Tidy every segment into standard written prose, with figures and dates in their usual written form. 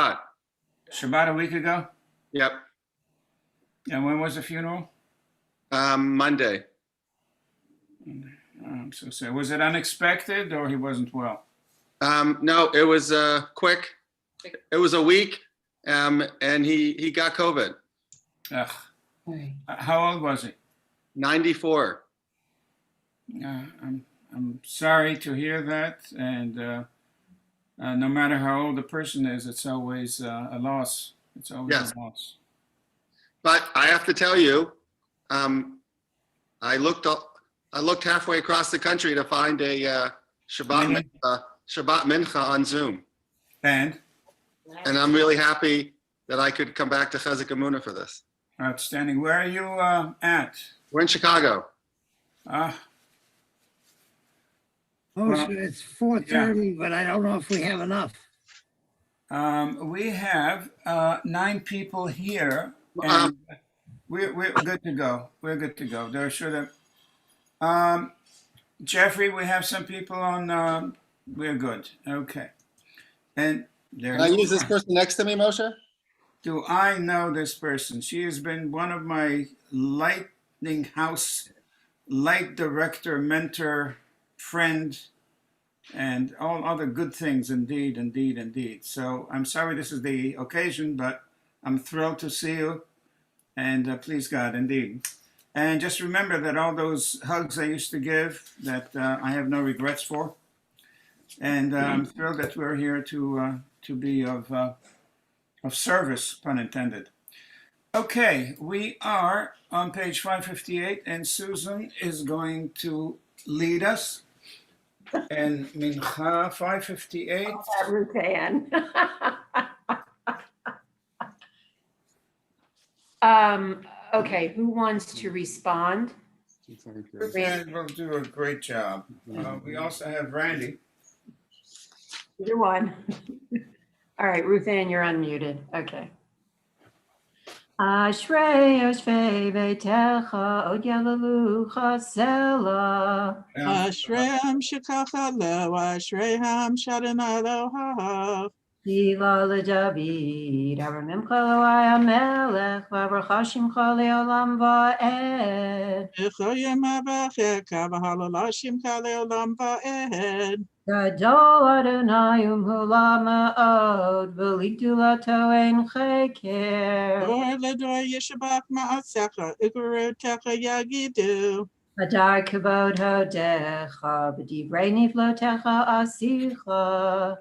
Shabbat a week ago? Yep. And when was the funeral? Monday. I'm so sorry. Was it unexpected or he wasn't well? No, it was quick. It was a week, and he got COVID. Ugh. How old was he? 94. I'm sorry to hear that, and no matter how old the person is, it's always a loss. It's always Yes. a loss. But I have to tell you, I looked halfway across the country to find a Shabbat Minhah on Zoom, And I'm really happy that I could come back to Chizuk Amuno for this. outstanding. Where are you at? We're in Chicago. Well, It's 4:30, but I don't know if we have enough. We have 9 people here, and we're good to go. We're good to go. They're sure that. Jeffrey, we have some people on. We're good. Okay. And there. Can I use this person next to me, Moshe? Do I know this person? She has been one of my Lightning House light director, mentor, friend, and all other good things. Indeed, indeed, indeed. So I'm sorry this is the occasion, but I'm thrilled to see you. And please God, indeed. And just remember that all those hugs I used to give, that I have no regrets for. And I'm thrilled that we're here to be of service, pun intended. Okay, we are on page 558, and Susan is going to lead us. And Minhah 558. Oh, that Ruth Ann. Okay, who wants to respond? Ruth Ann will do a great job. We also have Randy. Either one. All right, Ruth Ann, you're unmuted. Okay. Ashrei Yoshvei Beitecha Od Yalalucha Sela. Ashreim Shekacha Lo, Ashreim Shadana Eloha. Tila LeDavid, Aramim Chaloi HaMelech, Vavrachashim Chalei Olam Va'ed. Echoyim Avacheka, Vahalalashim Kalei Olam Va'ed. Gadol Adonai Umhula Ma'od, V'ligdulato Ein Cheker. Or Ledor Yeshabak Ma'asecha, Igurutecha Yagidu. Hadar Kavod Hodecha, B'divrei Niflotecha Asicha.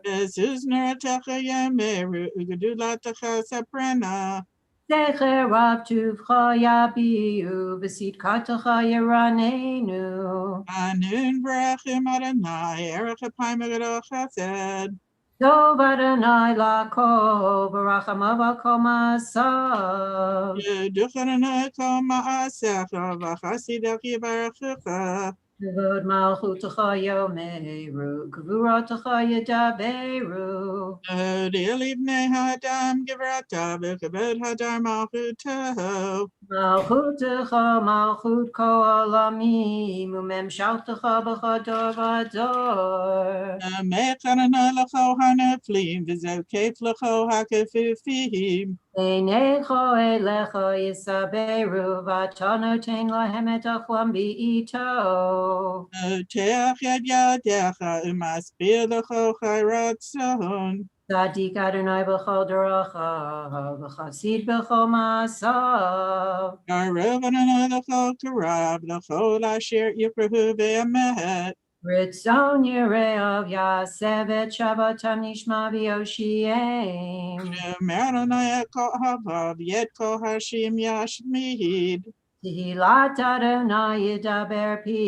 Bezuzneretecha Yemeru, Ugudulatecha Saprena. Zecher Rav Tuvcha Yabiu, V'sidkatecha Yeranenu. Anun Berachim Adonai, Erech Apayim Agadol Chesed. Tov Adonai Lako, Barachamav Al Kol Ma'asav. Yeduchanana Kol Ma'asecha, Vachasidach Yivarechecha. Kavod Malchutecha Yomeru, Gvuratecha Yedaberu. Odil Ibnei Hadam Givrata, V'kavod Hadar Malchuto. Malchutecha Malchut Kol Olamim, Umemshaltecha B'chador V'ador. Mechanana L'cho HaNeflim, V'zokef L'cho HaKefufim. Einecho Elecha Yisaberu, V'atanotein Lahem Et Achlam B'ito. Teach Yad Yadecha, U'maspir L'cho Chayratzon. Tzadik Adonai B'chol Derachav, V'chasid B'chol Ma'asav. Garov Adonai L'cho Karab, L'cho Asher Yiprahu V'emet. Ritzon Yereov Yaseh V'Shavatam Nishma V'Yoshiem. Shemer Adonai Et Kol Havav, Yet Kol Hashim Yashmid. Tehillat Adonai Yidaber Pi,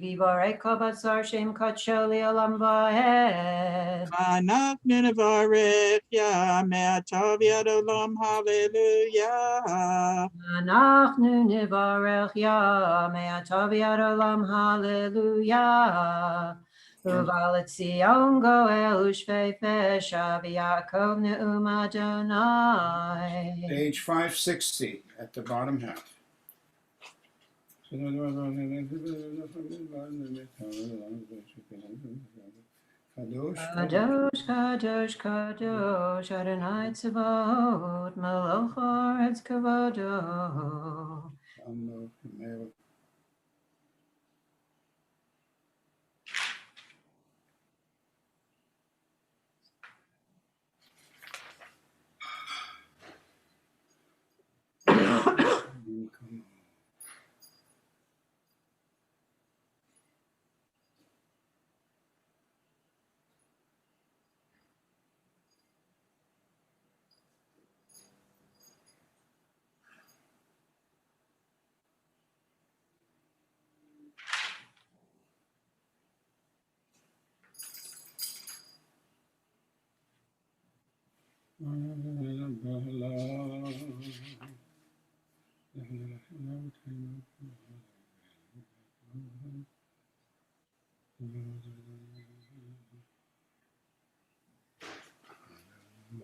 V'vorei Kol Basar Shem Kadsho Le'olam Va'ed. Anak Ninevarech Ya, Me'atav Yad Olam Hallelujah. Anachnu Nivarech Ya, Me'atav Yad Olam Hallelujah. Uval et Zion Goel Ushvei Fesha, V'Yaakov Ne'um Adonai. Page 560 at the bottom half. Kadosh, Kadosh, Kadosh, Kadosh, Adonai Tzvaot, Melech Haaretz Kavodo. Kadosh.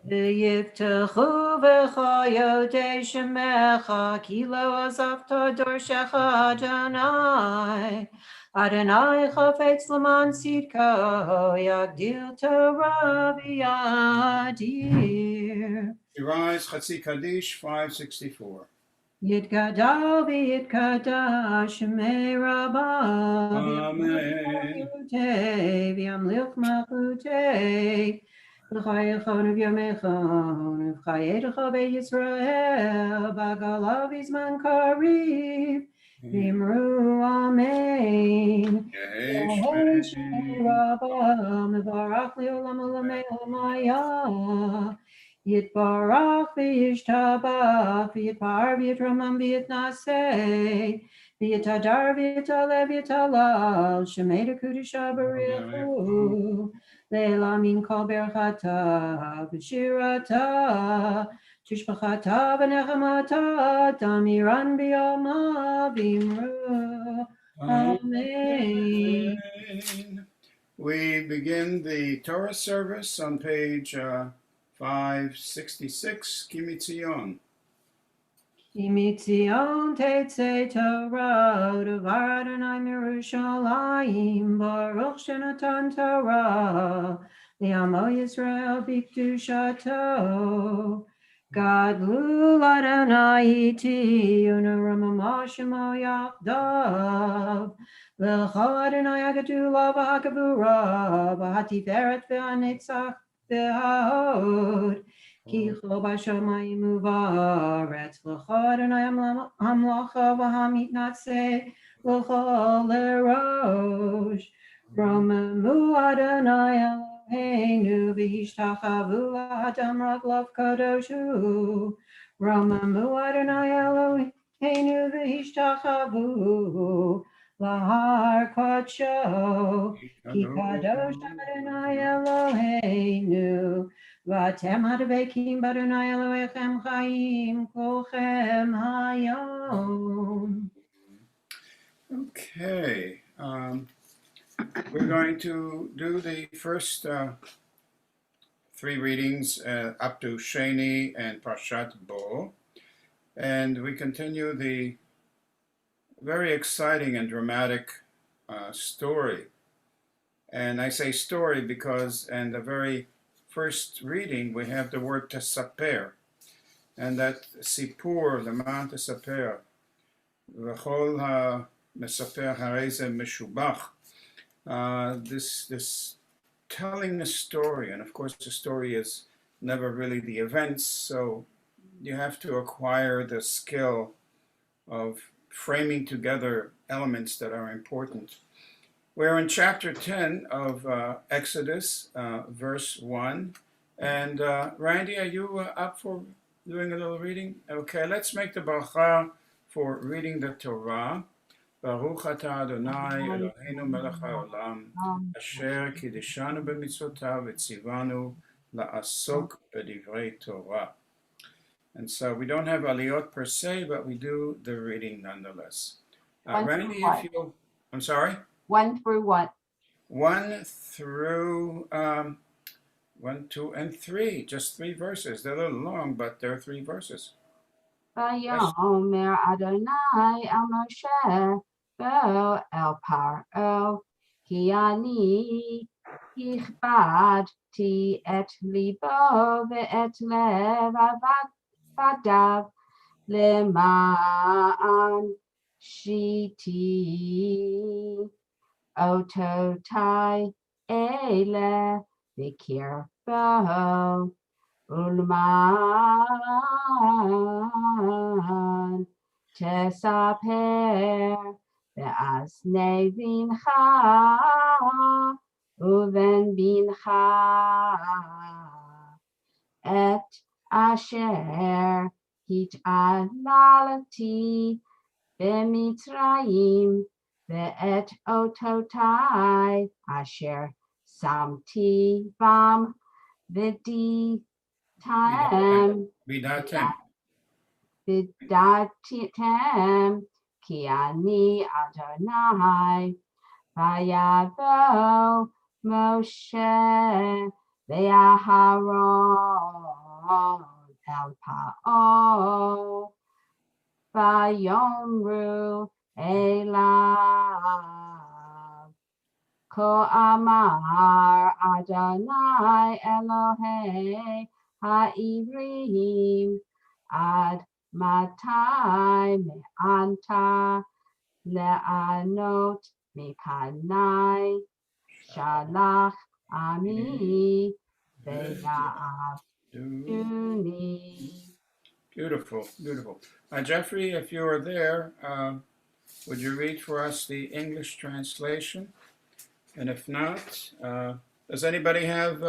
V'yiftechu v'chayotei shemecha, ki lo azavta dorshecha Adonai. Adonai chafetz l'man tzidko, yagdil Torah v'yadir. Rise, Chatzi Kaddish, 564. Yitkada v'yitkada shemei rabba, Amen. v'yamlich malchutei. L'chayechon v'yamechon, v'chayedecha v'Yisrael, b'galav v'zman kariv, v'imru amen. Yehei shemei rabba, mevarach li'olam olamei olamaya. Yitbarach v'yishtabach v'yitpar v'yitramam v'yitnaseh v'yitadar v'yitalev v'yitalal shemei kudisha b'richu le'ela min kol berchata v'shirata tishbachata v'nechamata tamiran b'yoma v'imru amen. We begin the Torah service on page 566, Kimitzion. Kimitzion tetzei Torah, u'devar Adonai mirushalayim, baruch shenatan Torah, li'amo Yisrael b'kedushato. Gadlu Adonai iti, u'nerumama shemo yachdav, v'chol Adonai hagadula v'hakavura, v'hatiferet v'hanetzach v'hahod. Ki cho b'shamayim u'va'aretz, l'cho Adonai hamlacha v'hamitnatzeh, l'cho lerosh. Romamu Adonai Eloheinu v'hishtachavu l'hadam raglav kadoshu. Romamu Adonai Eloheinu v'hishtachavu l'har kodsho. Ki kadosh Adonai Eloheinu. Vatem hadavekim b'Adonai Elohechem chayim kolchem hayom. Okay, we're going to do the first three readings up to Sheni and Parshat Bo, and we continue the very exciting and dramatic story. And I say story because in the very first reading we have the word tesaper, and that sipur, the mount tesaper, v'chol ha-mesaper harei ze meshubach. This telling the story, and of course the story is never really the events, so you have to acquire the skill of framing together elements that are important. We're in chapter 10 of Exodus, verse 1. And Randy, are you up for doing a little reading? Okay, let's make the bracha for reading the Torah. Baruch atah Adonai Eloheinu melech haolam, asher kiddushanu b'mitzvotav v'tzivanu la'asok b'divrei Torah. And so we don't have aliyot per se, but we do the reading nonetheless. Randy, if you, I'm sorry? 1 through what? 1 through 1, 2, and 3, just 3 verses. They're a little long, but they're 3 verses. Vayomer Adonai el Moshe, Bo el Paro, Ki ani הכבדתי את ליבו ואת לב עבדיו למען שיתי אותותי אלה בקרבו ולמען תספר באזני בנך ובן בנך את אשר התעללתי במצרים ואת אותותי אשר שמתי בם וידעתם. ודעתם כי אני אדוני ויבוא משה ואהרון אל פרעה ויאמרו אליו כה אמר אדוני אלוהי העברים עד מתי מאנת לענות מפני שלח עמי ויעבדוני. Beautiful, beautiful. Jeffrey, if you are there, would you read for us the English translation? And if not, does anybody have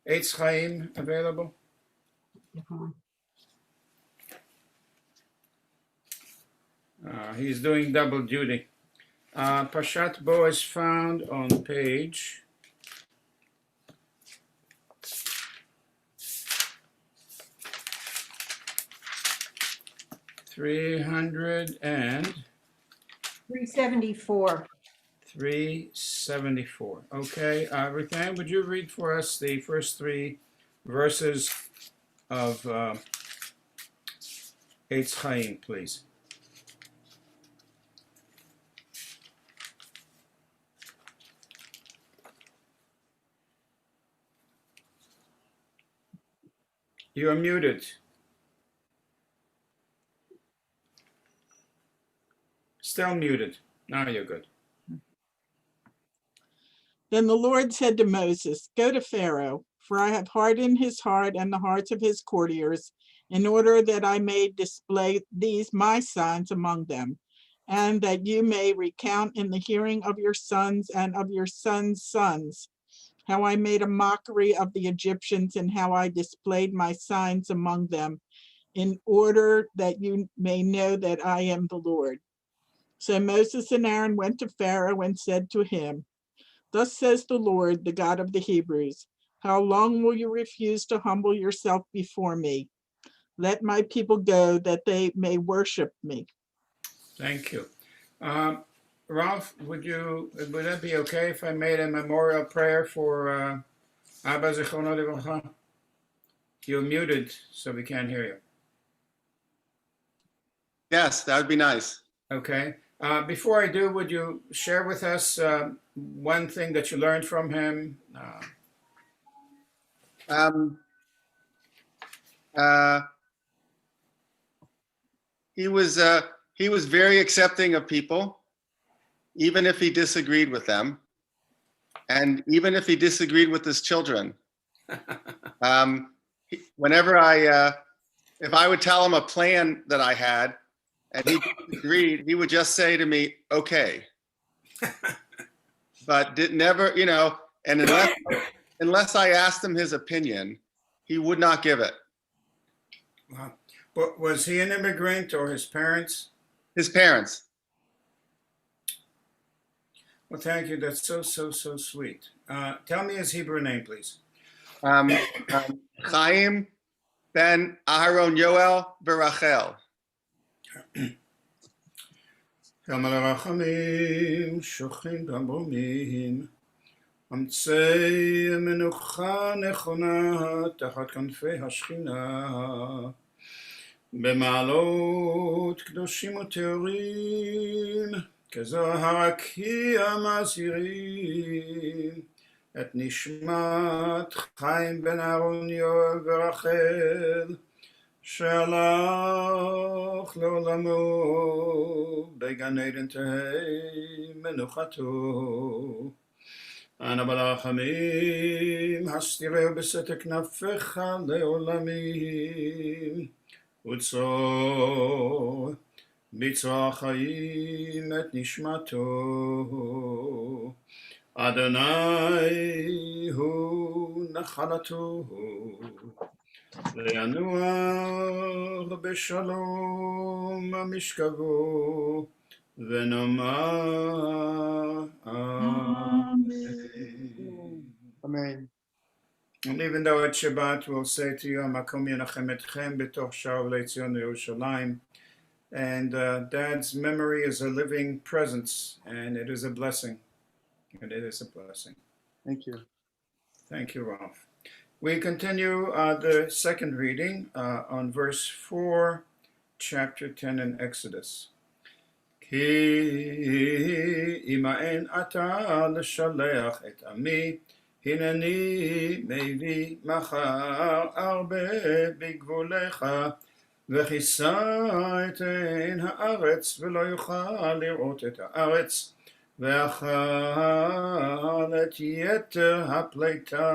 Eitz Chaim available? He's doing double duty. Parshat Bo is found on page 374. 374. Okay, Ruthann, would you read for us the first three verses of Eitz Chaim, please? You are muted. Still muted. Now you're good. Then the Lord said to Moses, go to Pharaoh, for I have hardened his heart and the hearts of his courtiers, in order that I may display these my signs among them, and that you may recount in the hearing of your sons and of your sons' sons, how I made a mockery of the Egyptians and how I displayed my signs among them, in order that you may know that I am the Lord. So Moses and Aaron went to Pharaoh and said to him, thus says the Lord, the God of the Hebrews, how long will you refuse to humble yourself before me? Let my people go that they may worship me. Thank you. Ralph, would that be okay if I made a memorial prayer for Abba Zichrono Livracha? You're muted, so we can't hear you. Yes, that would be nice. Okay. Before I do, would you share with us one thing that you learned from him? He was very accepting of people, even if he disagreed with them, and even if he disagreed with his children. Whenever if I would tell him a plan that I had, and he disagreed, he would just say to me, "Okay," but never, and unless I asked him his opinion, he would not give it. Wow. But was he an immigrant or his parents? His parents. Well, thank you. That's so sweet. Tell me his Hebrew name, please. Chaim ben Aharon Yoel Berachel. Helmel Rachamim, Shochin Bambomin, Amtsei Menucha Nechona, Tachat Kanfei Hashchina, Bema'alot Kedoshim Uteorim, Kezohar Aki Amazirim, את נשמת חיים בן אהרון יואל ורחל, שהלך לעולמו בגן עדן תהי מנוחתו. אנא ברחמים הסתירהו בסתר כנפיך לעולמים, וצור בצרור החיים את נשמתו. אדוני הוא נחלתו, וינוח בשלום משכבו, ונאמר Amen. Amen. And even though at Shabbat we'll say to you, Makom Yenachem Etchem B'toch Sha'ar Le'Tzion Yerushalayim, and Dad's memory is a living presence, and it is a blessing. And it is a blessing. Thank you. Thank you, Ralph. We continue the second reading on verse 4, chapter 10 in Exodus. כי אימאן אתה לשלח את עמי, הנני מביא מחר הרבה בגבולך, וכיסה את עין הארץ ולא יוכל לראות את הארץ, ואכל את יתר הפליטה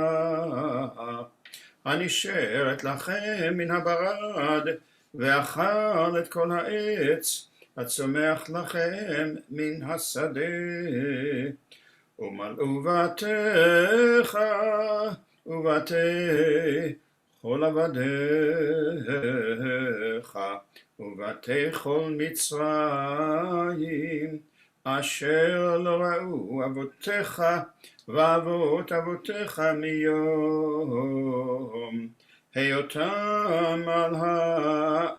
הנשארת לכם מן הברד, ואכל את כל העץ הצומח לכם מן השדה, ומלאו בתיך ובתי כל עבדיך ובתי כל מצרים, אשר לא ראו אבותיך ואבות אבותיך מיום היותם על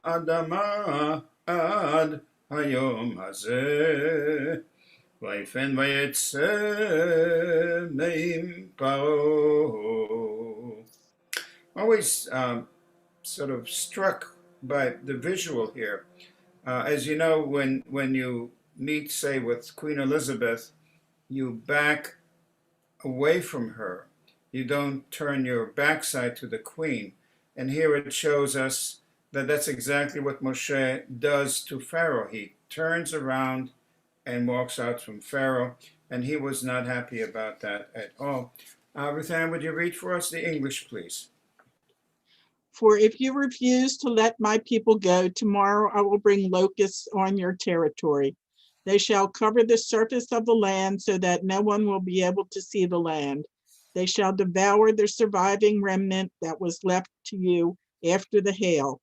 האדמה עד היום הזה. ויפן ויצא מעם פרעה. Always sort of struck by the visual here. As you know, when you meet, say, with Queen Elizabeth, you back away from her. You don't turn your backside to the queen. And here it shows us that that's exactly what Moshe does to Pharaoh. He turns around and walks out from Pharaoh, and he was not happy about that at all. Ruth Ann, would you read for us the English, please? For if you refuse to let my people go, tomorrow I will bring locusts on your territory. They shall cover the surface of the land so that no one will be able to see the land. They shall devour the surviving remnant that was left to you after the hail,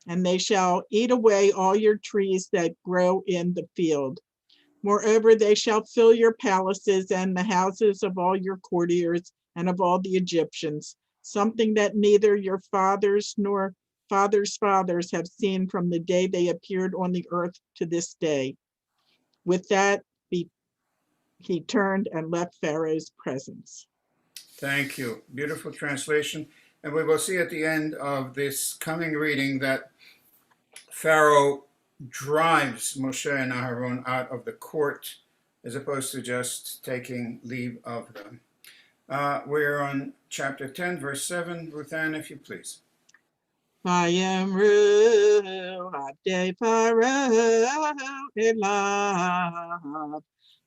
and they shall eat away all your trees that grow in the field. Moreover, they shall fill your palaces and the houses of all your courtiers and of all the Egyptians, something that neither your fathers nor fathers' fathers have seen from the day they appeared on the earth to this day. With that, he turned and left Pharaoh's presence. Thank you. Beautiful translation. And we will see at the end of this coming reading that Pharaoh drives Moshe and Aharon out of the court as opposed to just taking leave of them. We're on chapter 10, verse 7. Ruth Ann, if you please. Vayamru Abdei Pharaoh elav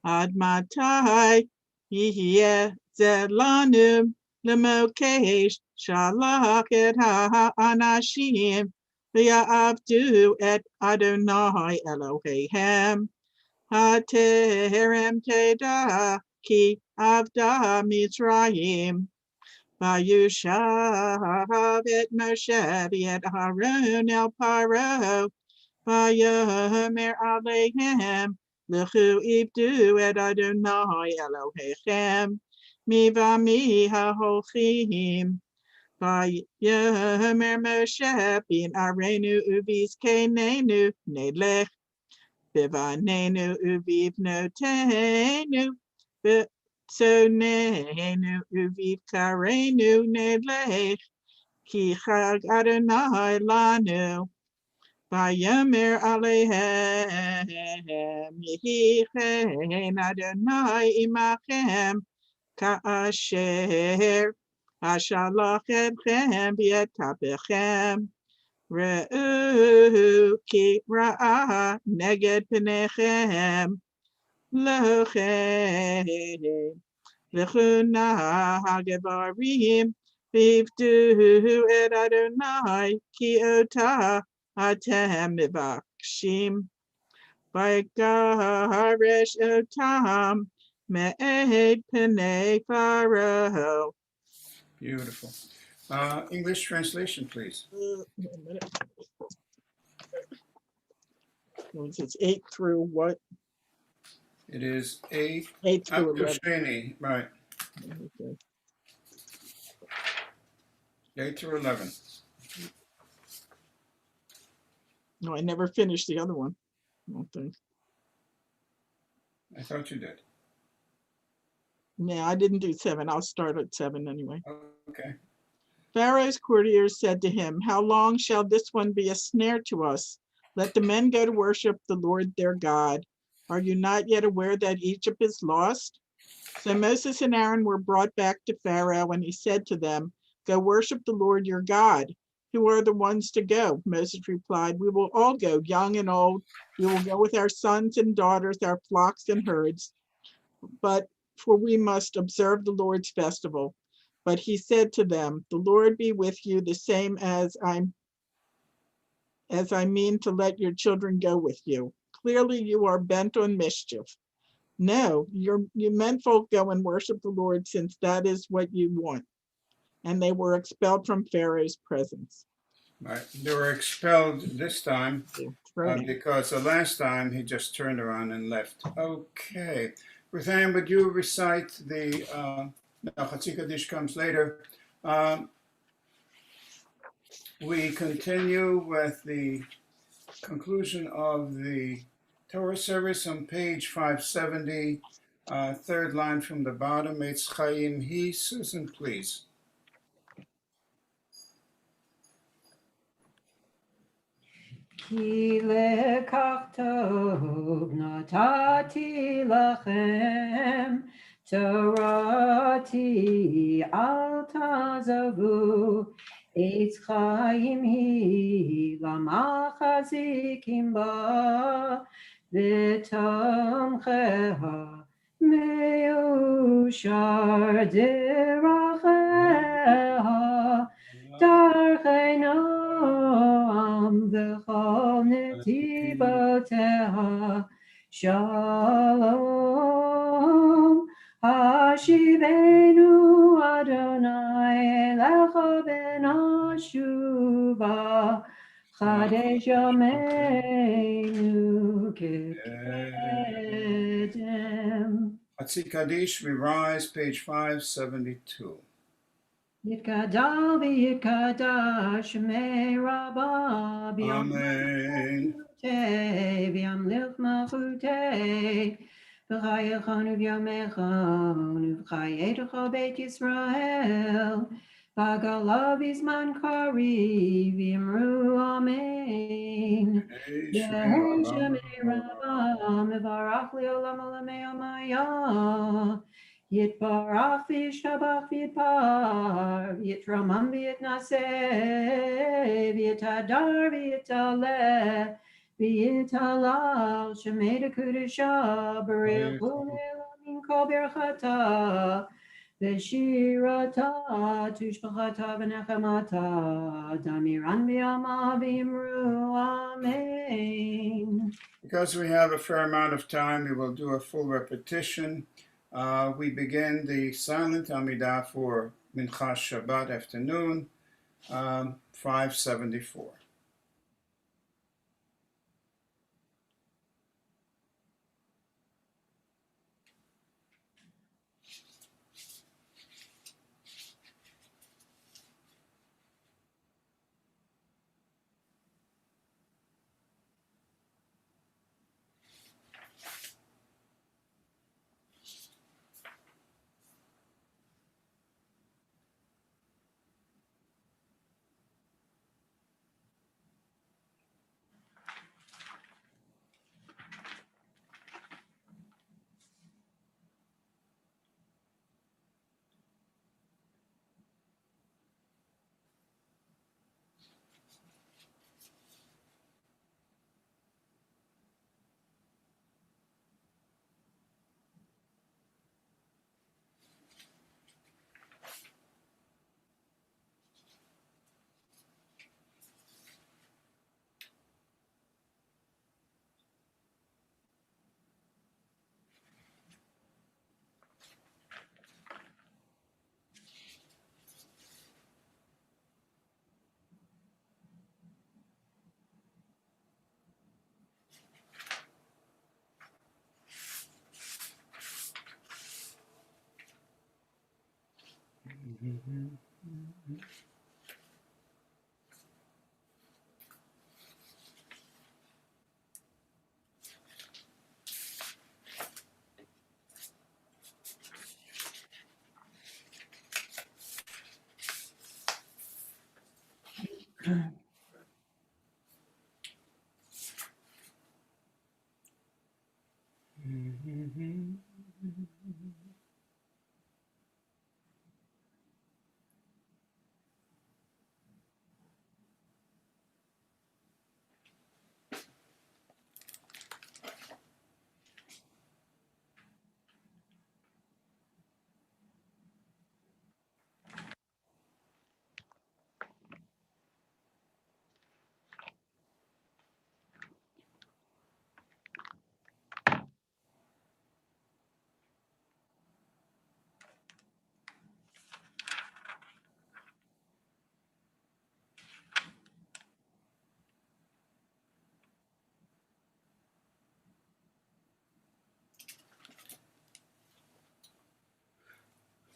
ad matai yeh zelanu lemokesh shalach et ha'anashim v'ya'avdu et Adonai Eloheihem ha'terem teda ki avda Mitzrayim. Vayushav et Moshe v'et Aaron el Paro, vayomer aleihem, lechu ibdu et Adonai Elohechem, mivami haholchim. Vayomer Moshe bin Arenu uvizkenenu nelech, vivanenu uvivnotenu, so nenu uviv karenu nedlech ki chag Adonai lanu vayomer aleihem yehi chen Adonai imachem כאשר אשלח אתכם ביתהפכם, ראו כי רעה נגד פניכם, לכן לכו נא הגברים ועבדו את אדוני כי אותה אתם מבקשים, ויגרש אותם מאת פני פרעה. Beautiful. English translation, please. Wait a minute. It's 8 through what? It is 8 8 through up to 11. Sheni, right? Okay. 8 through 11. No, I never finished the other one. I don't think. I thought you did. Yeah, I didn't do 7. I'll start at 7 anyway. Okay. Pharaoh's courtiers said to him, "How long shall this one be a snare to us? Let the men go to worship the Lord their God. Are you not yet aware that Egypt is lost?" So Moses and Aaron were brought back to Pharaoh, and he said to them, "Go worship the Lord your God. Who are the ones to go?" Moses replied, "We will all go, young and old. We will go with our sons and daughters, our flocks and herds. But for we must observe the Lord's festival." But he said to them, "The Lord be with you, the same as I mean to let your children go with you. Clearly you are bent on mischief. No, you menfolk go and worship the Lord, since that is what you want." And they were expelled from Pharaoh's presence. Right. They were expelled this time Thrown out. because the last time he just turned around and left. Okay. Ruthann, would you recite the, now Chatzikadish comes later. We continue with the conclusion of the Torah service on page 570, third line from the bottom. It's Chaim He. Susan, please. כי לכך טוב נתתי לכם, תורתי אל תעזבו, עץ חיים היא למחזיקים בה, ותמכיה מאושר דרכיה, דרכי נועם וכל נתיבותיה שלום. השיבנו אדוני אליך ונשובה, חדש ימינו כקדם. Chatzikadish, we rise, page 572. יתגדל ויתקדש שמי רבה Amen. וימליך מלכותי בחייכם ובימיכם ובחייך בית ישראל בגלה בזמן קריב ואמרו אמן. יהי שמי רבה מברך לעולם עולמי עלמיה, יתברך וישתבח ויתפאר ויתרומם ויתנשא ויתהדר ויתעלה ויתהלל שמי דקודשה ברך ולעולמים כל ברכתה ושירתה תושבחתה ונחמתה דמירן בימה ואמרו אמן. Because we have a fair amount of time, we will do a full repetition. We begin the silent Amidah for Minchah Shabbat afternoon, 574.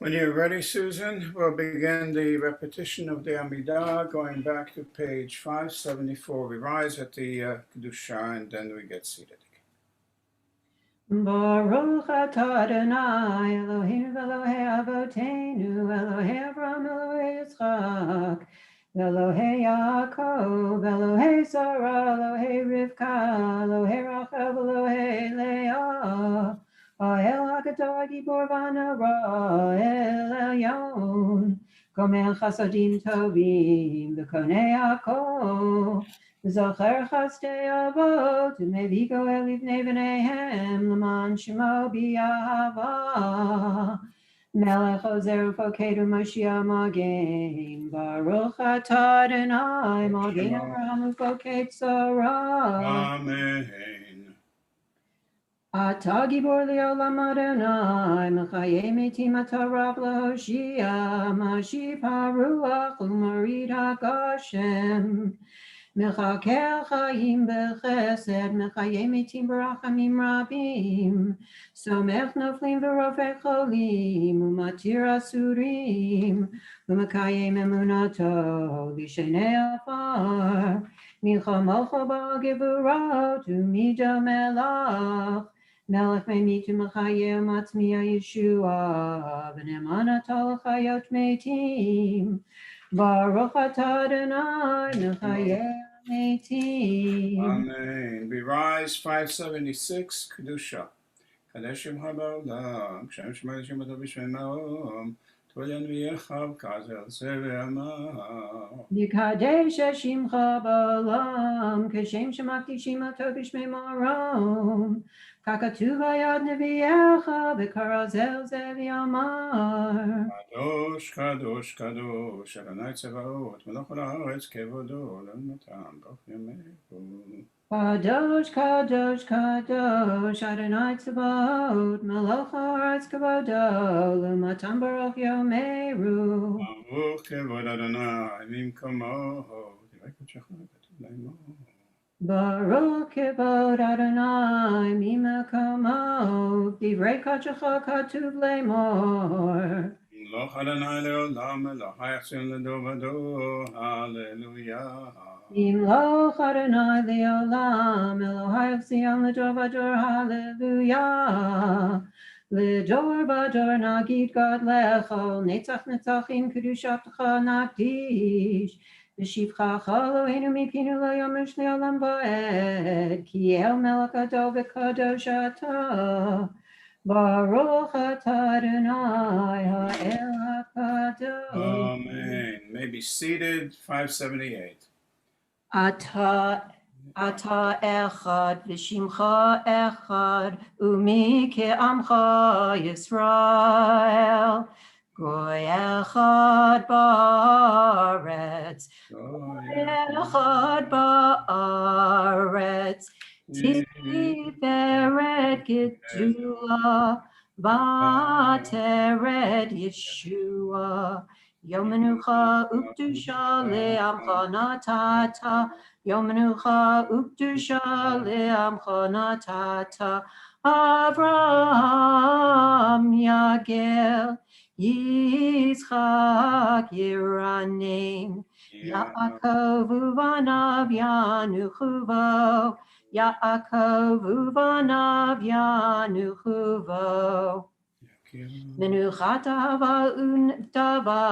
When you're ready, Susan, we'll begin the repetition of the Amidah, going back to page 574. We rise at the Kedusha, and then we get seated. Baruch atah Adonai Eloheinu v'Elohei Avoteinu Elohei Avraham Elohei Yitzchak Elohei Yaakov Elohei Sarah Elohei Rivka Elohei Rachel Elohei Leah Ha'el HaGadol Gibor V'Nara El Elyon Gomel Chasadim Tovim V'Konei Hakol Zocher chastei avot, u'mevi goel livnei b'neihem, l'man shemo b'yahava. Melech ozer ufoked u'Mashiach magen, Baruch atah Adonai, magen Avraham ufoked Sarah. Amen. Atah gibor le'olam Adonai, mechaye metim atah rav lehoshia, mashib haruach u'marid ha'gashem. Mechakel chaim b'chesed, mechayem mitim b'rachamim rabim. Somech noflim v'rofech cholim, u'matir asurim, u'mekayem emunato l'shenei afar. Milchamocho ba'gevurot, u'mido melach. Melech memit u'mechayem atzmiya Yeshua, v'nemanato l'chayot metim. Baruch atah Adonai mechayeh metim. Amen. We rise 576, Kedusha. Kadeshim haBa'olam, Shem Shema Shem Atov B'Shem Ma'om, Tolyan v'yechav kazel seve'amah. Yikadesh shimcha ba'olam, kashem shemakdishim ato b'shmei marom. Kakatuv hayad nevi'echa, v'karazel ze v'yamar. Kadosh, Kadosh, Kadosh, Adonai Tzevaot, Melech ha'aretz kevodo, l'olam b'ch yamehu. Kadosh, Kadosh, Kadosh, Adonai Tzevaot, Melech ha'aretz kevodo, l'matam baruch yomeru. Baruch kevod Adonai mimkomo, divrei kodesh katuv laimo. Baruch kevod Adonai mimakomo, divrei kodesh katuv lemor. Loch Adonai leolam, Elohai achzon ledor vador, Hallelujah. Imloch Adonai leolam, Elohai Zion ledor vador, hallelujah. Ledor vador nagid God lecho, netzach netzachim kedushatcha nakdish. V'shivcha Eloheinu mipinu lo yamush leolam va'ed, ki el melech gadol v'kadosh atah. Baruch atah Adonai ha'el hakadosh. Amen. May be seated, 578. Ata echad v'shimcha echad umi ke'amcha Yisrael goy echad ba'aretz echad ba'aretz tiferet gedula v'ateret Yeshua Yom Menucha Ukdusha Le'amcha Natata Yom Menucha Ukdusha Le'amcha Natata Avraham Yagel Yitzchak Yiranim, Yaakov uvanav Yanuchuvo, Yaakov uvanav Yanuchuvo. Menuchat ahava untava,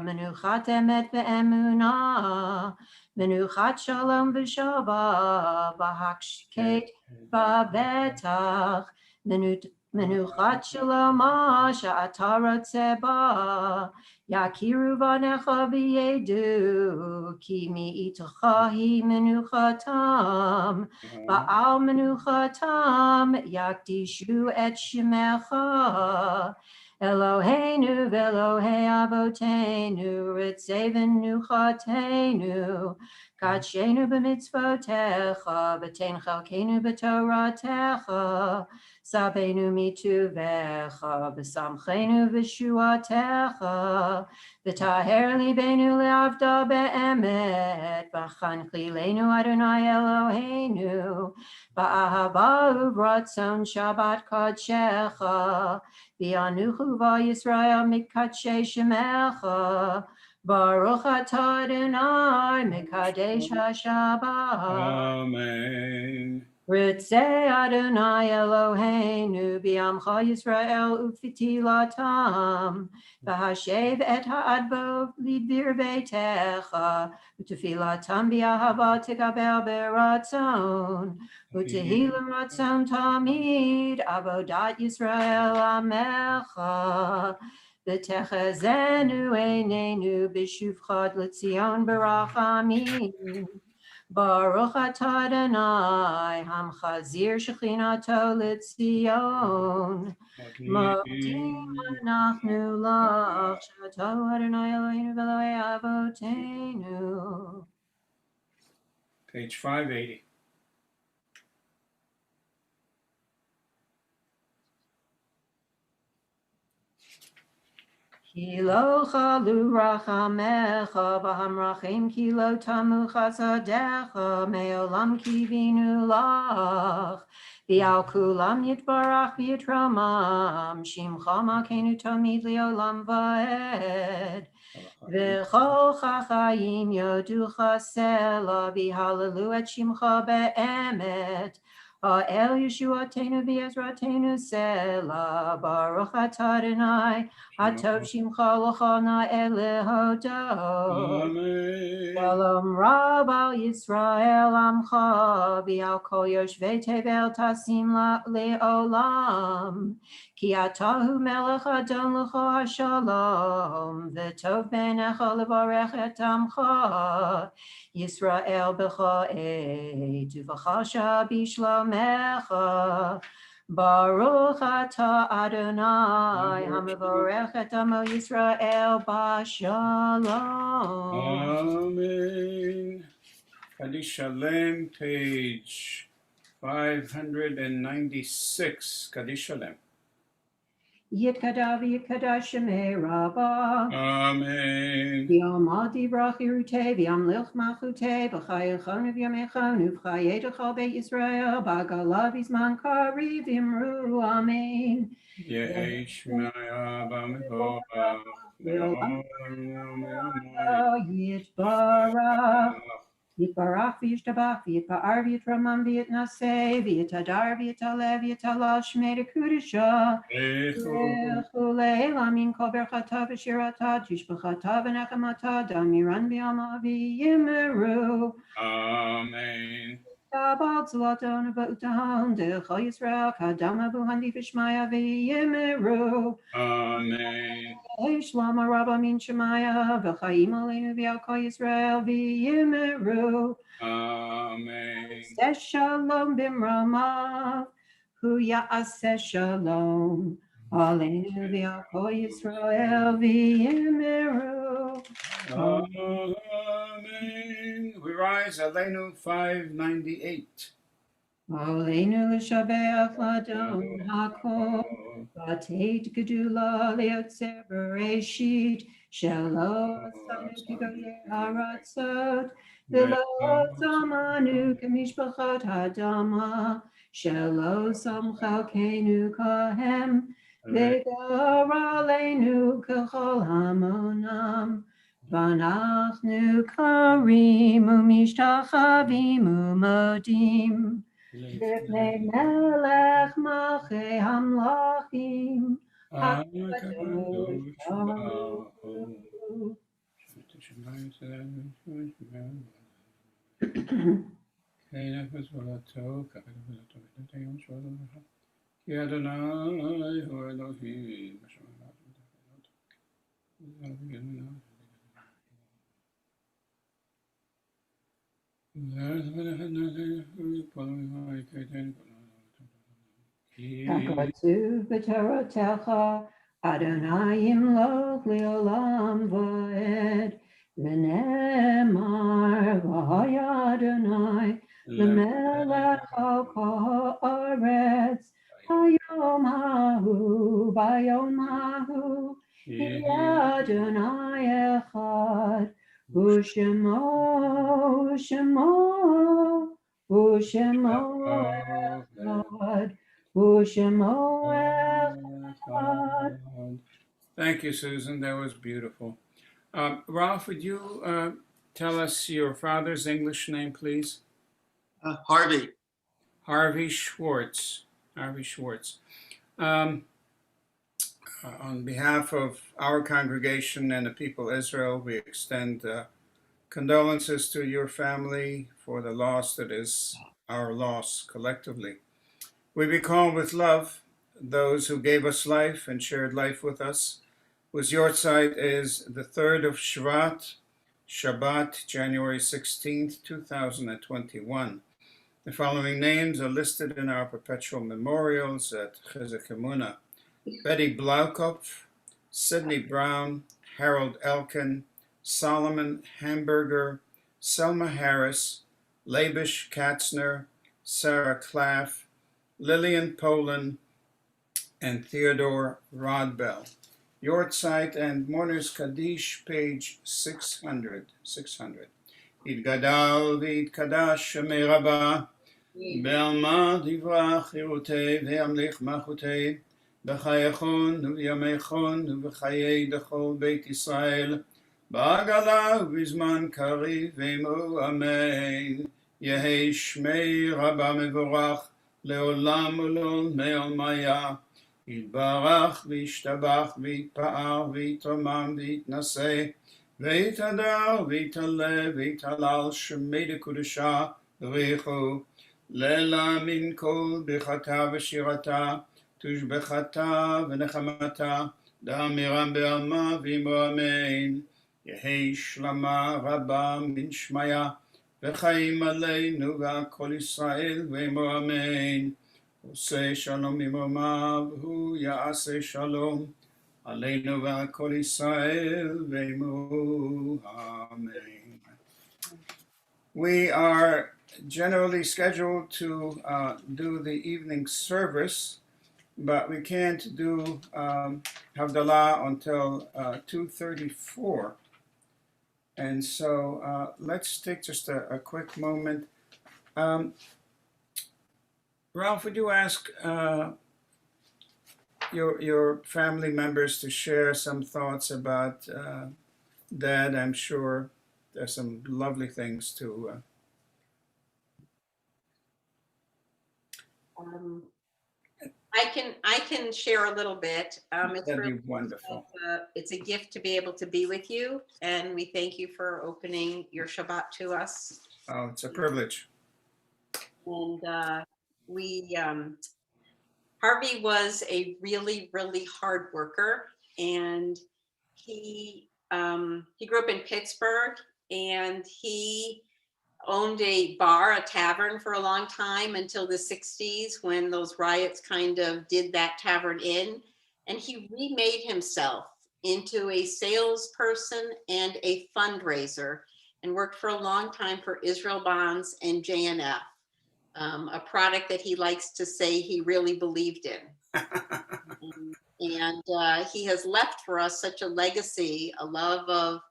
menuchat emet ve'emunah, menuchat shalom v'shava, v'hakshket v'vetach, menuchat shalom sha'ata rotzeh ba, yakiru vanecha v'yedu, ki mi'itecha hi menuchatam, Ba'al menuchatam yakdishu et shemecha. Eloheinu ve'Elohei avotenu ritzevenu nuchatenu. Kachenu b'mitzvotecha v'tein chalkenu b'toratecha. Sabenu mituvecha v'samchenu v'shuatecha. V'taher libenu le'avda be'emet v'chanchilenu Adonai Eloheinu ba'ahava uvratzon Shabbat kodshecha v'yanuchu v'Yisrael mikadshei shemecha Baruch atah Adonai mikadesh haShabbat. Amen. Ritzei Adonai Eloheinu bi'amcha Yisrael ufitilatam v'hashev et ha'adbo libir beitecha u'tefilatam bi'ahava tikaber beratzon u'tehilum ratzon tamid avodat Yisrael amecha v'techezenu einenu b'shuvchad l'tzion barachamim. Baruch atah Adonai hamchazir shechinato l'tzion. Modim anachnu lach shato Adonai Eloheinu v'Elohei avotenu. Page 580. Ki lo chalu rachamecha v'hamrachim ki lo tamu chasadecha me'olam kivinu lach v'al kulam yitbarach v'yitramam shimcha makenu tamid li'olam va'ed v'chol chachayim yoducha sela v'halalu et shimcha be'emet El Yeshuatenu v'Ezratenu Selah Baruch atah Adonai Atov Shimcha L'chana Elehodo. Amen. Shalom Rab al Yisrael Amcha v'al kol yoshvei tevel tasim le'olam. Ki atahu melech adon l'cho hashalom v'tov b'necha levarech et amcha. Yisrael b'cha et uv'chasha bishlomecha. Baruch atah Adonai hamavorech et amo Yisrael b'shalom. Amen. Kaddish Shalem, page 596. Kaddish Shalem. Yitkada v'yitkada shemei Rabbah. Amen. V'yom divrachirute v'yom lilch machute v'chayechon v'yamechon v'chayetecha beit Yisrael b'gala v'zman kariv v'imru amen. Yesh Maya Bamidova. Yitbarach Yitbarach v'yishtabach v'yitba'ar v'yitramam v'yitnaseh v'yitadar v'yitaleh v'yitalal shmei dekudisha v'chulei lamin kol berchata v'shirata tishbachata v'nechamata damiran v'yama v'yimeru Amen. Tabal tzlaton v'utahon de'chol Yisrael kadama v'uhandi v'shmaya v'yimeru Amen. Shlama Rabba min Shemaya v'chaim aleinu v'al kol Yisrael v'yimeru Amen. Ya'aseh shalom b'mramav hu ya'aseh shalom aleinu v'al kol Yisrael v'yimeru Amen. We rise, Aleinu 598. aleinu l'shabeach l'adon hakol Vateit gedula leotzer bereshit shelo asanu kigoye haratzot v'lo zamanu kamishpachat hadama shelo samchalkenu kahem וגר עלינו ככל המונם, ואנחנו קוראים ומשתחווים ומודים בפני מלך מלכי המלכים, הקדוש ברוך הוא. כי אדוני הוא אלוהים. ככתוב בתורתך, אדוני ימלוך לעולם ועד, ונאמר, והיה אדוני למלך על כל הארץ, ביום ההוא, יהיה אדוני אחד, ושמו אחד. Thank you, Susan. That was beautiful. Ralph, would you tell us your father's English name, please? Harvey. Harvey Schwartz. Harvey Schwartz. On behalf of our congregation and the people of Israel, we extend condolences to your family for the loss that is our loss collectively. We recall with love those who gave us life and shared life with us, whose yortzeit is the 3rd of Shvat, Shabbat, January 16th, 2021. The following names are listed in our perpetual memorials at Chizuk Amuno: Betty Blaukopf, Sidney Brown, Harold Elkin, Solomon Hamburger, Selma Harris, Labish Katzner, Sarah Claff, Lillian Poland, and Theodore Rodbell. Yortzeit and Mourner's Kaddish, page 600. Yitgadal v'yitkadash Shemei Rabbah, Be'alma divrach Yerutei ve'amlich machutei, B'chayachon u'yamechon u'b'chayei dechol Beit Yisrael, Ba'agala u'bizman kariv ve'emu amen. Yehei Shmei Rabbah mevorach לעולם ולעולמי עולמיה, יתברך וישתבח ויתפאר ויתרומם ויתנשא ויתהדר ויתעלה ויתהלל שמי דקודשה בריחו, לילה מן כל ברכתה ושירתה, תושבחתה ונחמתה, דאמירם בעלמה ואמרו אמן. יהי שלמה רבה מן שמיה, וחיים עלינו ועל כל ישראל ואמרו אמן. עושה שלום ממרומיו, הוא יעשה שלום עלינו ועל כל ישראל ואמרו amen. We are generally scheduled to do the evening service, but we can't do Havdalah until 2:34. And so let's take just a quick moment. Ralph, would you ask your family members to share some thoughts about Dad? I'm sure there's some lovely things to. I can share a little bit. That'd be wonderful. It's a gift to be able to be with you, and we thank you for opening your Shabbat to us. Oh, it's a privilege. And Harvey was a really, really hard worker, and he grew up in Pittsburgh, and he owned a bar, a tavern for a long time until the 60s when those riots kind of did that tavern in. And he remade himself into a salesperson and a fundraiser and worked for a long time for Israel Bonds and JNF, a product that he likes to say he really believed in. And he has left for us such a legacy, a love of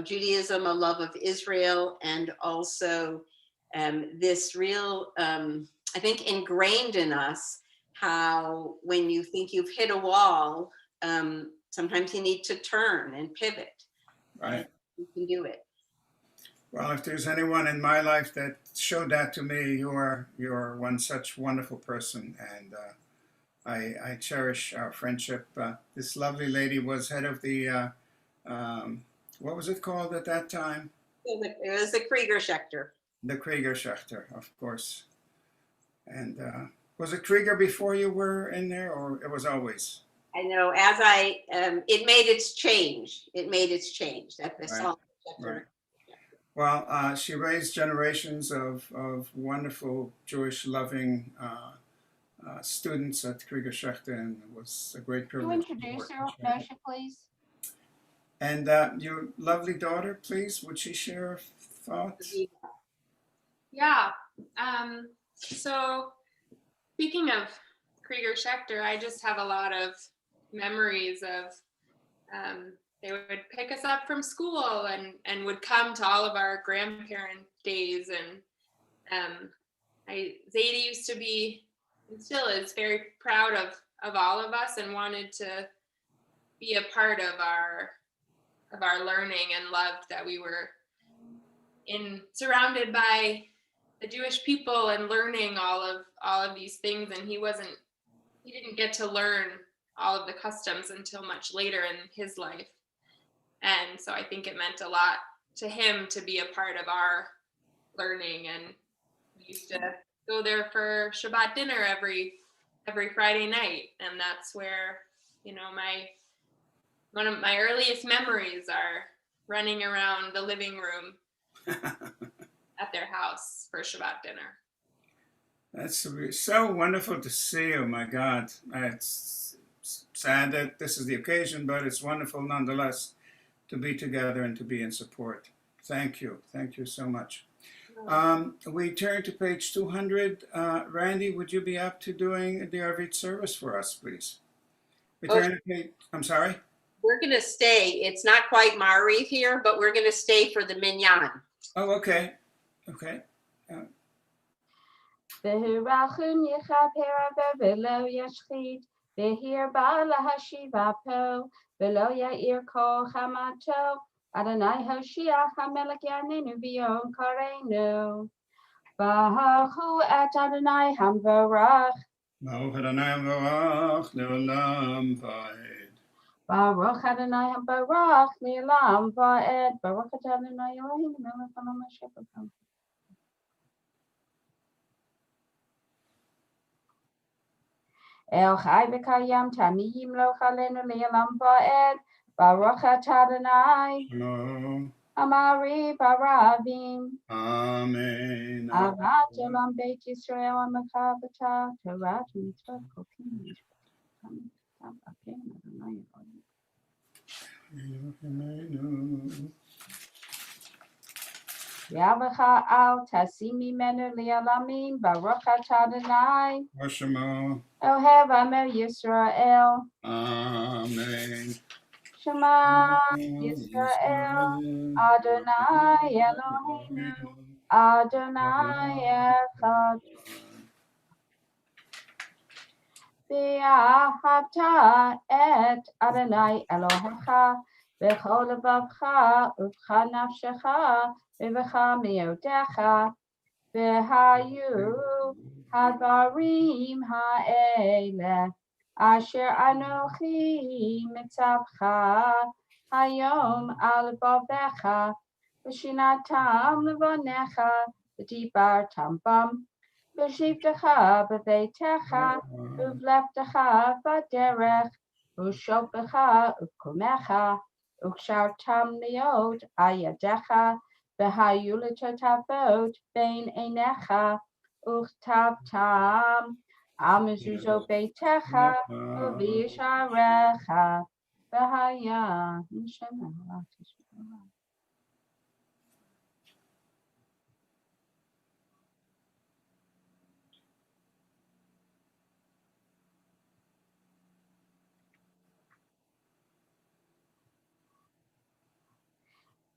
Judaism, a love of Israel, and also this real, I think, ingrained in us how when you think you've hit a wall, sometimes you need to turn and pivot. Right. You can do it. Well, if there's anyone in my life that showed that to me, you're one such wonderful person, and I cherish our friendship. This lovely lady was head of the what was it called at that time? It was the Krieger sector. The Krieger Schachter, of course. And was it Krieger before you were in there, or it was always? I know as it made its change. It made its change. That the Right, song. right. Well, she raised generations of wonderful Jewish loving students at Krieger Schachter, and it was a great Can you privilege. to introduce work her, with her. Moshe, please? And your lovely daughter, please, would she share her thoughts? Yeah. So speaking of Krieger Schechter, I just have a lot of memories of they would pick us up from school and would come to all of our grandparent days. And Zadie used to be and still is very proud of all of us and wanted to be a part of our learning and loved that we were surrounded by the Jewish people and learning all of these things. And he didn't get to learn all of the customs until much later in his life. And so I think it meant a lot to him to be a part of our learning. And we used to go there for Shabbat dinner every Friday night. And that's where, one of my earliest memories are running around the living room at their house for Shabbat dinner. That's so wonderful to see. Oh my God. It's sad that this is the occasion, but it's wonderful nonetheless to be together and to be in support. Thank you. Thank you so much. We turn to page 200. Randy, would you be up to doing the Arvit service for us, please? We turn to page, I'm sorry? We're going to stay. It's not quite Ma'ariv here, but we're going to stay for the Minyan. Oh, okay. Okay. V'hirachun yichaper v'lo yashchit, v'hir ba'al hashiva po, v'lo ya'ir kol chamato, Adonai Hoshiach HaMelech Yanenu v'yom karenu. Baruch et Adonai Hamvarach, Baruch Adonai Baruch Leolam Vaed. Baruch Adonai Hamvarach Le'olam va'ed, Baruch et Adonai Eloheinu melech haolam asher b'kol. El Chai v'Kayam Tamim Lo Chalenu Le'olam va'ed, Baruch et Adonai Shalom. Amari Baravim. Amen. Avat Olam Beit Yisrael Amachar B'Tah Torah Mitzvot Kokim. Yavacha al Tasimi Menu Lialamim Baruch Adonai Shema. Ohev Amer Yisrael Amen. Shema Yisrael Adonai Eloheinu Adonai Echad V'ahavta et Adonai Elohecha V'chol levavcha uvcha nafshecha v'vcha miotecha v'hayu hadvarim ha'ele asher anochi mitzavcha hayom al bavecha v'shinatam levonecha v'dibartam bam v'shivtecha b'veitecha uvleftecha b'derech v'shoptecha uvkumecha Ukshartam liot ayadecha v'hayulatotavot bein einecha uchtavtam amezuzot beitecha uvisharecha v'haya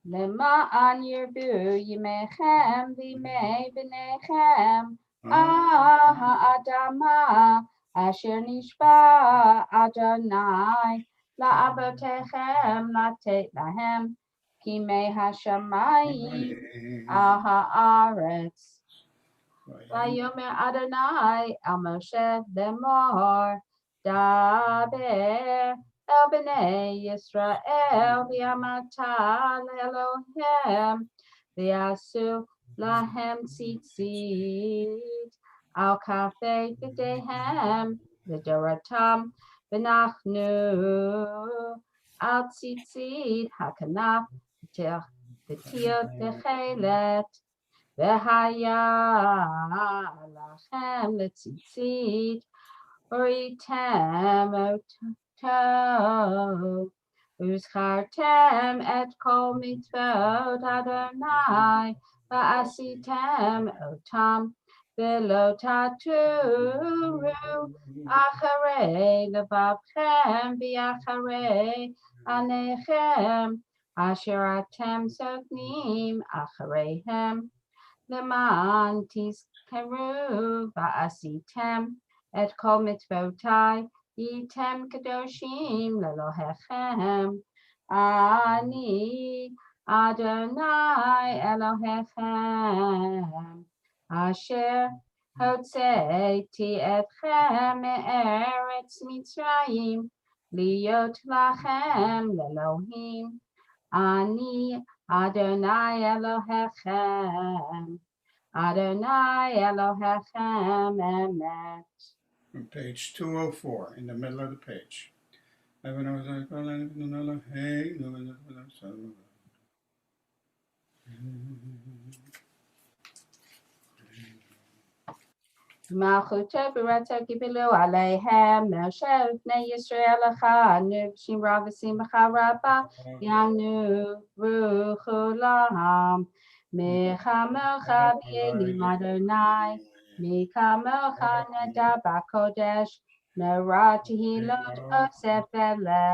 Lema'an yirbu yimechem v'imei b'nechem Adama Asher nishba Adonai la'avotechem latet lahem kimei hashamayim al haaretz. Vayomer Adonai al Moshe lemor daber el bnei Yisrael v'amata leElohem v'yasu lahem tzitzit al kafei b'dehem v'doratam v'nachnu al tzitzit hakanaf v'tir techelet v'haya lachem letzitzit uritem otov uzchartem et kol mitzvot Adonai va'asitem otam v'lo taturu acharei levavchem v'acharei anechem asher atem sotnim achareihem Leman tizkaru va'asitem et kol mitzvotai yitem kadoshim lelohechem. Ani Adonai Elohechem asher hotzeiti etchem me'eretz Mitzrayim liot lachem lelohim. Ani Adonai Elohechem. Adonai Elohechem emet. On page 204, in the middle of the page. Malchuto b'rata kibilu aleihem Moshe ufnei Yisrael lecha anu b'shim ravasim b'cha rabba yanu ruchulam mechamelcha b'yelim Adonai mikamelcha neda b'kodesh Narati osef ele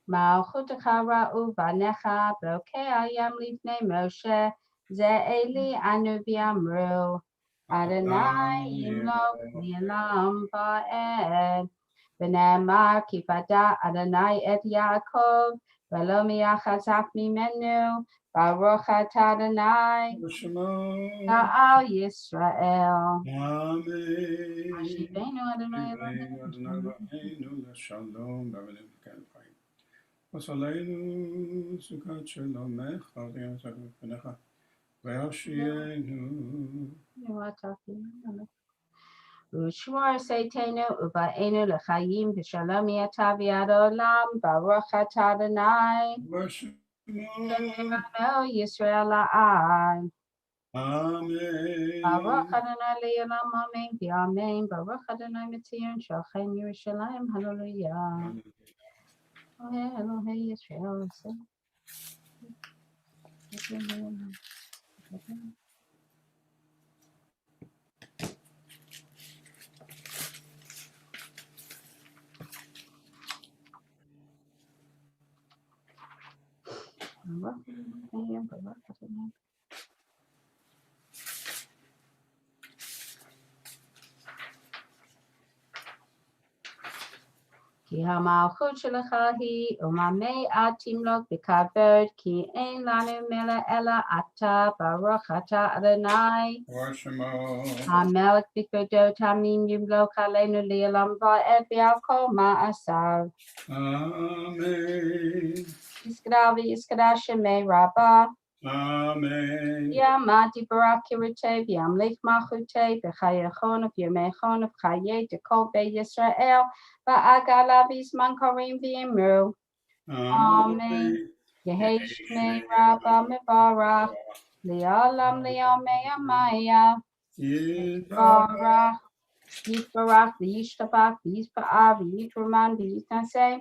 Malchutecha ra'u v'anecha b'okei ayam lifnei Moshe ze eli anu v'yamru Adonai yimlok li'olam va'ed v'ne'emar ki fada Adonai et Yaakov v'lo mi'achazak mimenu baruch atah Adonai Ba'al Yisrael Amen. Ashivenu Adonai Eloheinu l'shalom b'avnim k'elfayim. V'soleinu sukat shalomecha v'yamsak v'penecha v'yoshienu. Ushmor seitenu ubaenu l'chayim v'shalom yata v'yad olam baruch atah Adonai Shemel Yisrael la'ad Amen. Baruch Adonai le'olam amen v'amen Baruch Adonai mitzion shochem Yerushalayim hallelujah Elohei Yisrael Ki hamalchut shelecha hi umamei atimlok b'kavod ki ein lanu mela ela ata baruch atah Adonai Hamelech b'kvodot hamim yimlok aleinu li'olam va'ed v'al ma'asav Amen. Yiskadav v'yiskadav shemei rabbah Amen. Yamati barak kiritev yamlich malchutev v'chayechon v'yomechon v'chayei dekol be Yisrael v'agalav izman korim v'yimru Amen. Yehi shmei rabbah mevarach li'olam li'omei amaya Yitbarach Yitbarach v'yishtabach v'yitba'ar v'yitraman v'yitnaseh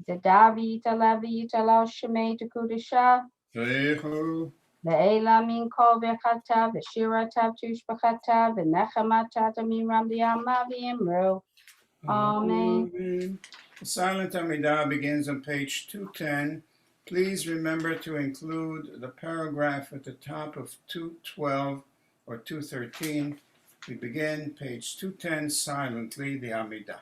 Zedar v'yitalev v'yitalo shemei tekudashah Zechu. Le'ela min kol v'chata v'shirata v'tushbachata v'nechamata t'miram v'yama v'yimru. Amen. Amen. The silent Amidah begins on page 210. Please remember to include the paragraph at the top of 212 or 213 We begin page 210 silently, the Amidah.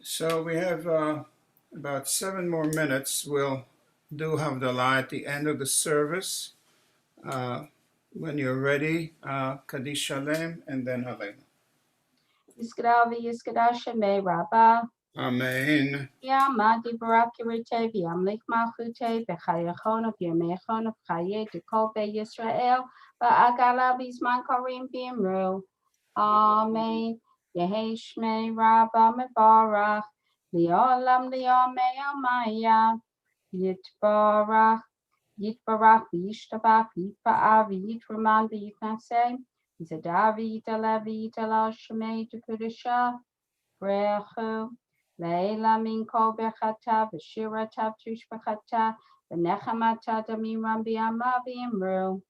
So we have about 7 more minutes. We'll do Havdalah at the end of the service. When you're ready, Kaddish Shalem, and then Halena. Yiskadav Yiskadav Shemay Rabbah. Amen. Yama Dibrak Kirite Yamlik Malchute Bechayachon of Yemechon of Chaye to Kobe Yisrael, but Agala Bisman Karim Bimru. Amen. Yeheshme Rabba Mebarach. Liolam Liome Amaya. Yitbarach. Yitbarach Yishtabach Yitba'av Yitraman Yitnase. Zadavi Talavi Talal Shemay to Kudisha. Brechu. Leila min kol bechata, v'shirata tushbechata, v'nechamata damiram b'yama v'imru.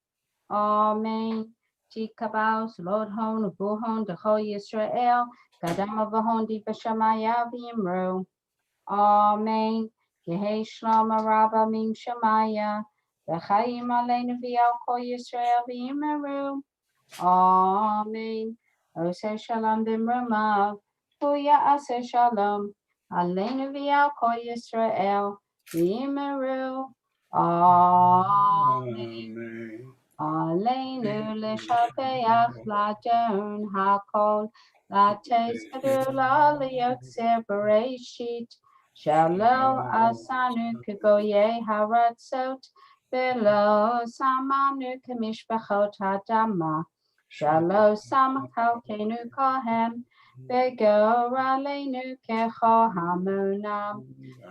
Amen. Tikabau slod hon ubuhon dechol Yisrael, gadama v'hon di b'shamaya v'imru. Amen. Yehei shlama rabba mim shamaya, v'chayim aleinu v'yal kol Yisrael v'imru. Amen. Ose shalom b'mrumav, huya ase shalom. Aleinu v'yal kol Yisrael, v'yimeru. Amen. Amen. Aleinu l'shapeach l'adon hakol, l'ates kedula l'yotzer bereshit, shalo asanu kegoye haratzot, v'lo samanu kemishpachot hadama. Shalo samakal kohem, begor aleinu kecho hamunam,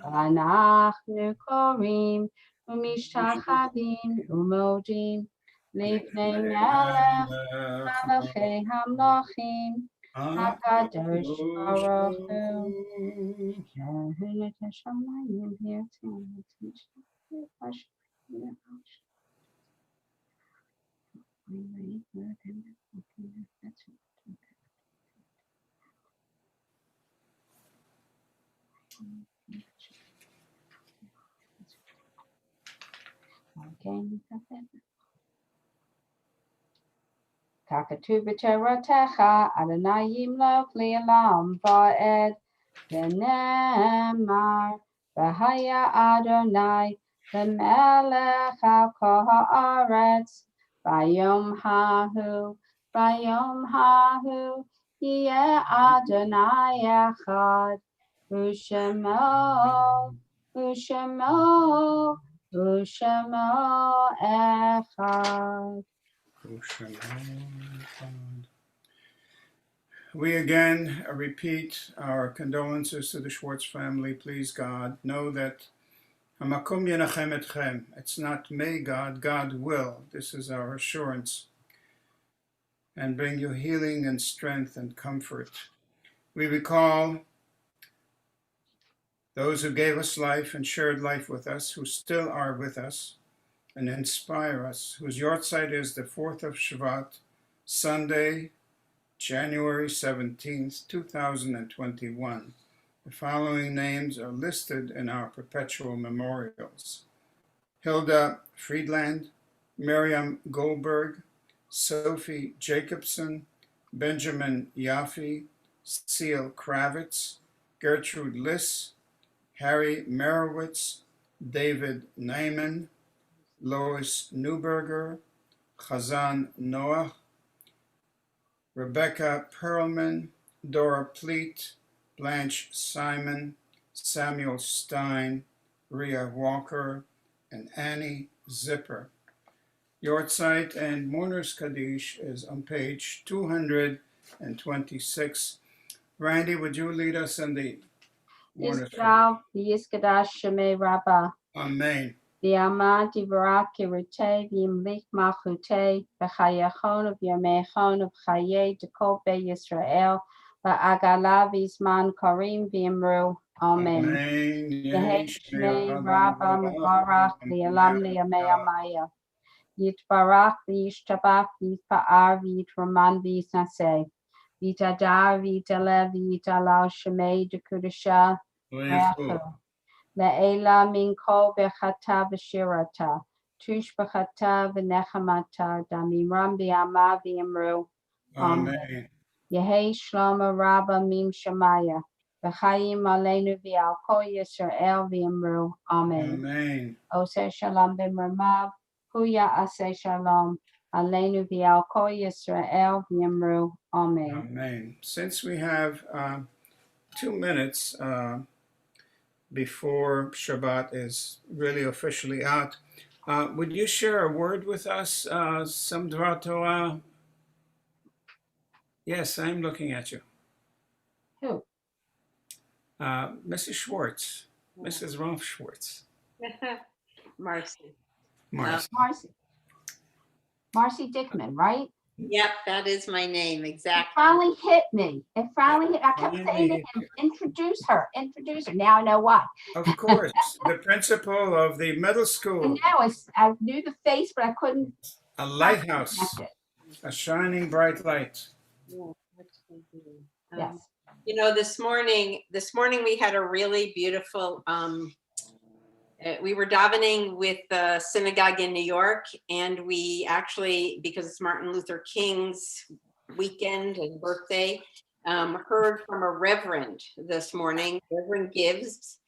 anachnu korim, umishtachadim umodim, lifnei melech, malachei hamlochim, hakadosh baruch hu. Shehu neteshamayim hirtim, Okay. Kakatu b'Toratecha, Adonai yimloch li'olam va'ed, v'nemar, v'haya Adonai, l'melech al kol haaretz, v'yom hahu, yeh Adonai echad, u'shemo, echad. We again repeat our condolences to the Schwartz family. Please, God, know that Hamakom Yenachem Etchem. It's not may God, God will. This is our assurance. And bring you healing and strength and comfort. We recall those who gave us life and shared life with us, who still are with us and inspire us, whose yahrzeit is the 4th of Shvat, Sunday, January 17th, 2021. The following names are listed in our perpetual memorials: Hilda Friedland, Miriam Goldberg, Sophie Jacobson, Benjamin Yaffe, Seal Kravitz, Gertrude Liss, Harry Merowitz, David Naiman, Lois Newberger, Chazan Noah, Rebecca Perlman, Dora Pleat, Blanche Simon, Samuel Stein, Rhea Walker, and Annie Zipper. Yahrzeit and Mourner's Kaddish is on page 226. Randy, would you lead us in the Mourner's Kaddish? Yisrael, Yiskadash Shemei Rabbah. Amen. V'yamad Yivarak Yerutei v'yimlich malchutei v'chayachon v'yamechon v'chayei dekol be Yisrael v'agala v'zman karim v'yimru. Amen. Amen. Yehei Shmei Rabba Mubarak li'olam li'yamei amaya. Yitbarach v'yishtabach v'yitpa'ar v'yitraman v'yitnaseh. V'yitadar v'yitaleh v'yitalal Shemei dekudasha re'achu. Le'ela min kol bechata v'shirata, tush bechata v'nechamata, damiram b'yama v'yimru. Amen. Yehei shlomo rabba mim shamaya, v'chayim aleinu v'al kol Yisrael v'yimru. Amen. Amen. Oseh shalom b'mramav, huya aseh shalom, aleinu v'al kol Yisrael v'yimru. Amen. Amen. Since we have 2 minutes before Shabbat is really officially out, would you share a word with us, some Dvar Torah? Yes, I'm looking at you. Who? Mrs. Schwartz, Mrs. Rolf Schwartz. Marcy. Marcy. Marcy Dickman, right? Yep, that is my name, It exactly. finally hit me. I kept saying to him, introduce her. Now I know why. Of course, the principal of the middle I school, know, I knew the face, but I couldn't a lighthouse, connect it. a shining bright light. Yeah, Yes. You know, this morning we had a really beautiful, we were davening with the synagogue in New York, and we actually, because it's Martin Luther King's weekend and birthday, heard from a reverend this morning, Reverend Gibbs.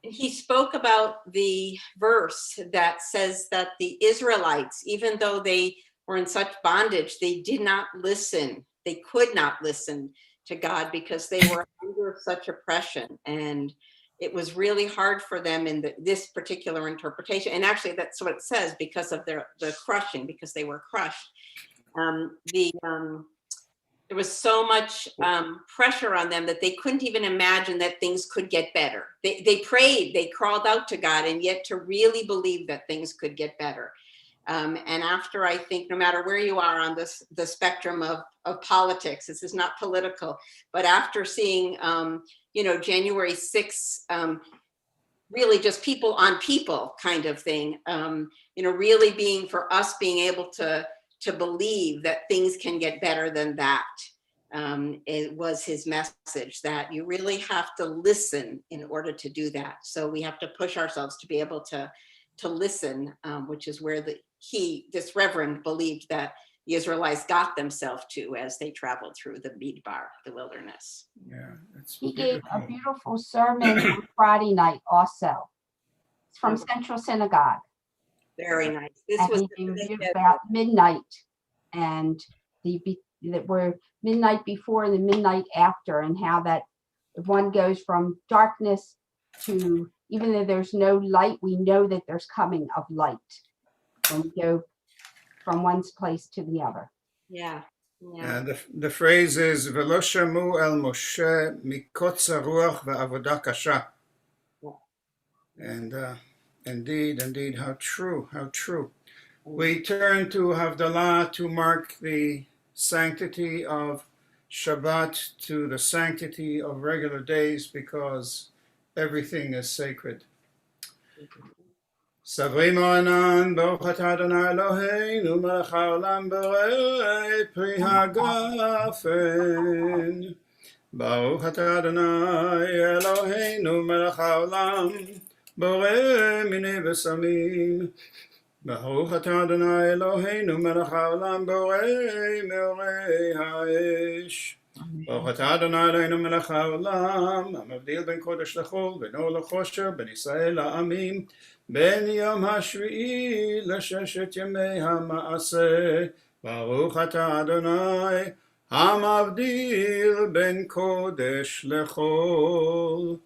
He spoke about the verse that says that the Israelites, even though they were in such bondage, they did not listen. They could not listen to God because they were under such oppression. And it was really hard for them in this particular interpretation. And actually, that's what it says, because of the crushing, because they were crushed. There was so much pressure on them that they couldn't even imagine that things could get better. They prayed, they crawled out to God, and yet to really believe that things could get better. And after, I think, no matter where you are on the spectrum of politics, this is not political, but after seeing, January 6th, really just people on people kind of thing, really being, for us being able to to believe that things can get better than that. It was his message that you really have to listen in order to do that. So we have to push ourselves to be able to listen, which is where this reverend believed that the Israelites got themselves to as they traveled through the Midbar, the wilderness. Yeah, it's He gave a beautiful. beautiful sermon on Friday night also. It's from Central Synagogue. Very nice. This And was he gave about midnight and that were midnight before and the midnight after, and how that one goes from darkness to, even though there's no light, we know that there's coming of light when we go from one place to the other. yeah. And the phrase is "Velo shamu el Moshe mikotz haruach ve'avodah kasha." And indeed, how true, how true. We turn to Havdalah to mark the sanctity of Shabbat, to the sanctity of regular days, because everything is sacred. Savrimo anan, Baruch atah Adonai Eloheinu, melech haolam borei pri hagafen. Baruch atah Adonai Eloheinu, melech haolam borei minei v'samim. Baruch atah Adonai Eloheinu melech haolam borei meorei ha'esh. Baruch atah Adonai Eloheinu melech haolam המבדיל בין קודש לחול, בין אור לחושך, בין ישראל לעמים, בין יום השביעי לששת ימי המעשה. ברוך אתה אדוני המבדיל בין קודש לחול.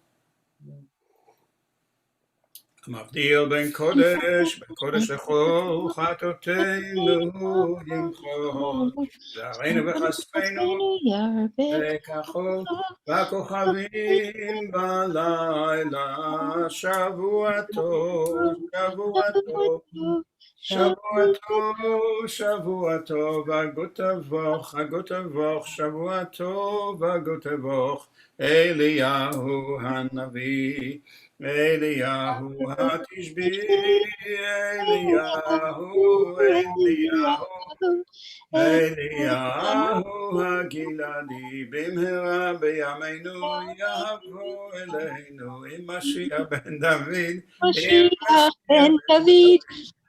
המבדיל בין קודש לחול, חטאותינו ימחול, זרענו וכספנו וכחול, והכוכבים בלילה, שבוע טוב, שבוע טוב, שבוע טוב, שבוע טוב, הגות אבוך, שבוע טוב, הגות אבוך, אליהו הנביא. אליהו התשבי, אליהו הגלעדי, במהרה בימינו יבוא אלינו, עם משיח בן דוד, משיח בן דוד,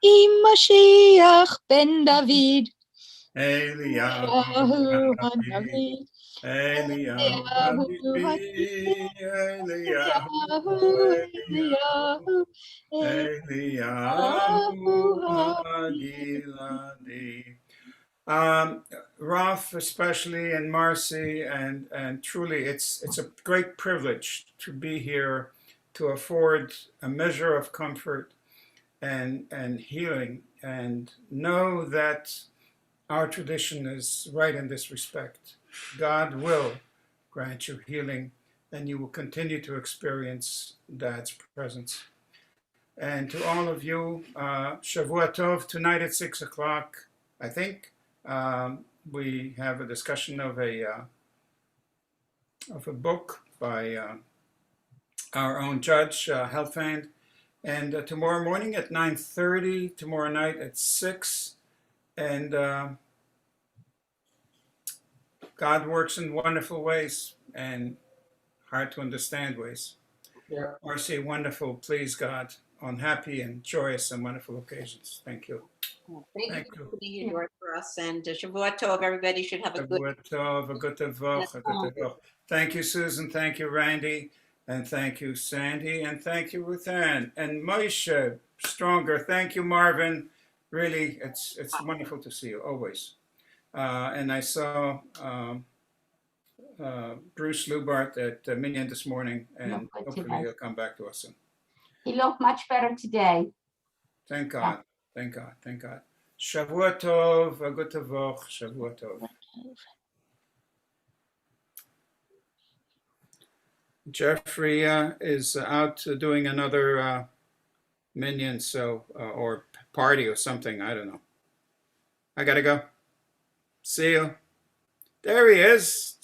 עם משיח בן דוד, אליהו הנביא, אליהו התשבי, אליהו הגלעדי. Ralph especially, and Marcy, and truly it's a great privilege to be here, to afford a measure of comfort and healing, and know that our tradition is right in this respect. God will grant you healing, and you will continue to experience Dad's presence. And to all of you, Shavua Tov, tonight at 6 o'clock, I think, we have a discussion of a book by our own judge, Helfand. And tomorrow morning at 9:30, tomorrow night at 6. And God works in wonderful ways and hard to understand ways. Yeah. Marcy, wonderful, please God, on happy and joyous and wonderful occasions. Thank you. Thank you for being here for us, and Shavua Tov. Everybody should have a good. Thank you, Susan. Thank you, Randy. And thank you, Sandy. And thank you, Ruth Ann. And Moshe, stronger. Thank you, Marvin. Really, it's wonderful to see you, always. And I saw Bruce Lubart at Minhah this morning, and hopefully he'll come back to us soon. He looked much better today. Thank God. Thank God. Thank God. Shavua Tov, Agut Tavoch, Shavua Tov. Jeffrey is out doing another Minyan, or party or something. I don't know. I gotta go. See you. There he is.